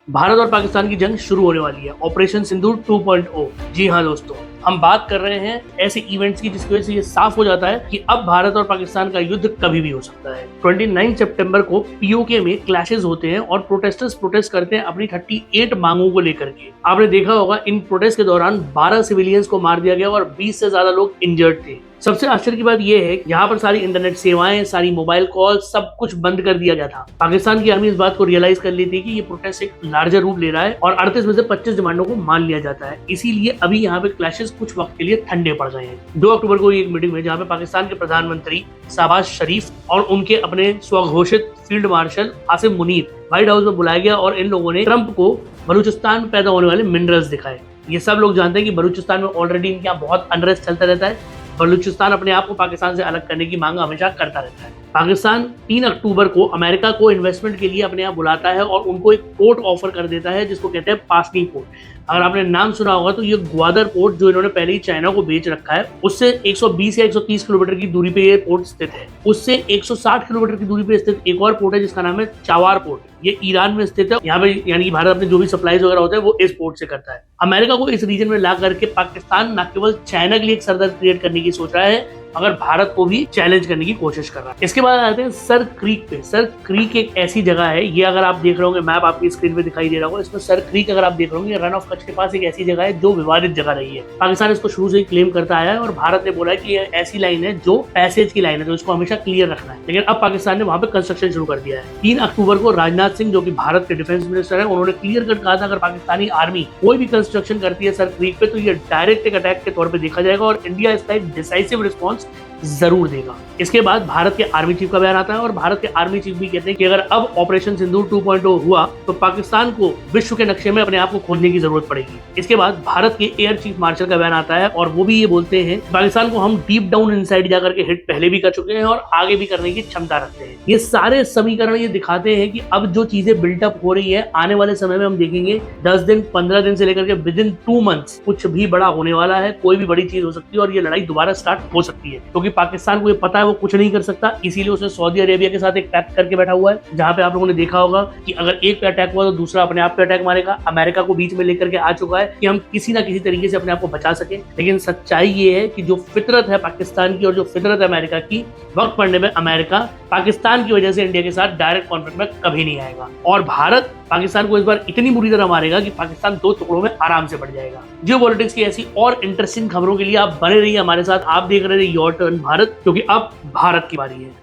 भारत और पाकिस्तान की जंग शुरू होने वाली है, ऑपरेशन सिंदूर 2.0। जी हाँ दोस्तों, हम बात कर रहे हैं ऐसे इवेंट्स की जिसकी वजह से ये साफ हो जाता है कि अब भारत और पाकिस्तान का युद्ध कभी भी हो सकता है। 29 सितंबर को पीओके में क्लैशेस होते हैं और प्रोटेस्टर्स प्रोटेस्ट करते हैं अपनी 38 मांगों को लेकर के। आपने देखा होगा इन प्रोटेस्ट के दौरान 12 सिविलियंस को मार दिया गया और 20 से ज्यादा लोग इंजर्ड थे। सबसे आश्चर्य की बात यह है यहाँ पर सारी इंटरनेट सेवाएं, सारी मोबाइल कॉल, सब कुछ बंद कर दिया गया था। पाकिस्तान की आर्मी इस बात को रियलाइज कर ली थी कि ये प्रोटेस्ट एक लार्जर रूप ले रहा है और 38 में से 25 डिमांडों को मान लिया जाता है। इसीलिए अभी यहाँ पे क्लैशेस कुछ वक्त के लिए ठंडे पड़ गए हैं। 2 अक्टूबर को एक मीटिंग में जहाँ पे पाकिस्तान के प्रधानमंत्री शहबाज शरीफ और उनके अपने स्वघोषित field marshal Asim Munir White House में बुलाया गया और इन लोगों ने ट्रंप को बलूचिस्तान में पैदा होने वाले मिनरल्स दिखाए। ये सब लोग जानते हैं कि बलूचिस्तान में ऑलरेडी इनके यहाँ बहुत अनरेस्ट चलता रहता है। बलूचिस्तान अपने आप को पाकिस्तान से अलग करने की मांग हमेशा करता रहता है। पाकिस्तान 3 अक्टूबर को अमेरिका को इन्वेस्टमेंट के लिए अपने यहाँ बुलाता है और उनको एक पोर्ट ऑफर कर देता है जिसको कहते हैं पासनी पोर्ट। अगर आपने नाम सुना होगा तो ये ग्वादर पोर्ट जो इन्होंने पहले ही चाइना को बेच रखा है, उससे 120 या 130 किलोमीटर की दूरी पे ये पोर्ट स्थित है। उससे 160 किलोमीटर की दूरी पे स्थित एक और पोर्ट है जिसका नाम है चावार पोर्ट। ये ईरान में स्थित है। यहाँ पे यानी कि भारत अपने जो भी सप्लाईज वगैरह होता है वो इस पोर्ट से करता है। अमेरिका को इस रीजन में ला करके पाकिस्तान न केवल चाइना के लिए एक सरदर्द क्रिएट करने की सोच रहा है मगर भारत को भी चैलेंज करने की कोशिश कर रहा है। इसके बाद आते हैं सर क्रीक पे। सर क्रीक एक ऐसी जगह है, ये अगर आप देख रहे होंगे मैप आपकी स्क्रीन पे दिखाई दे रहा होगा, इसमें सर क्रीक अगर आप देख रहे होंगे रन ऑफ कच्छ के पास एक ऐसी जगह है जो विवादित जगह रही है। पाकिस्तान इसको शुरू से ही क्लेम करता आया है और भारत ने बोला है कि ये ऐसी लाइन है जो पैसेज की लाइन है तो इसको हमेशा क्लियर रखना है। लेकिन अब पाकिस्तान ने वहां पे कंस्ट्रक्शन शुरू कर दिया है। 3 अक्टूबर को राजनाथ सिंह जो कि भारत के डिफेंस मिनिस्टर है, उन्होंने क्लियर कट कहा था अगर पाकिस्तानी आर्मी कोई भी कंस्ट्रक्शन करती है सर क्रीक पे तो ये डायरेक्ट एक अटैक के तौर पर देखा जाएगा और इंडिया इसका एक डिसाइसिव रिस्पॉन्स जरूर देगा। इसके बाद भारत के आर्मी चीफ का बयान आता है और भारत के आर्मी चीफ भी कहते हैं कि अगर अब ऑपरेशन सिंदूर 2.0 हुआ तो पाकिस्तान को विश्व के नक्शे में अपने आप को खोजने की जरूरत पड़ेगी। इसके बाद भारत के एयर चीफ मार्शल का बयान आता है और वो भी ये बोलते हैं पाकिस्तान को हम डीप डाउन इनसाइड जाकर के हिट पहले भी कर चुके हैं और आगे भी करने की क्षमता रखते हैं। ये सारे समीकरण ये दिखाते हैं कि अब जो चीजें बिल्टअप हो रही है आने वाले समय में हम देखेंगे 10 दिन 15 दिन से लेकर के विद इन 2 मंथ्स कुछ भी बड़ा होने वाला है। कोई भी बड़ी चीज हो सकती है और ये लड़ाई दोबारा स्टार्ट हो सकती है क्योंकि पाकिस्तान को ये पता है वो कुछ नहीं कर सकता। इसीलिए उसने सऊदी अरेबिया के साथ एक पैक्ट करके बैठा हुआ है जहां पे आप लोगों ने देखा होगा कि अगर एक पे अटैक हुआ तो दूसरा अपने आप पे अटैक मारेगा। अमेरिका को बीच में लेकर के आ चुका है कि हम किसी ना किसी तरीके से अपने आप को बचा सके। लेकिन सच्चाई ये है कि जो फितरत है पाकिस्तान की और जो फितरत है अमेरिका की, वक्त पड़ने में अमेरिका पाकिस्तान की वजह से इंडिया के साथ डायरेक्ट कॉन्फ्लिक्ट में कभी नहीं आएगा और भारत पाकिस्तान को इस बार इतनी बुरी तरह मारेगा कि पाकिस्तान 2 टुकड़ों में आराम से बढ़ जाएगा। जियोपॉलिटिक्स की ऐसी और इंटरेस्टिंग खबरों के लिए आप बने रहिए हमारे साथ। आप देख रहे थे योर टर्न भारत, क्योंकि अब भारत की बारी है।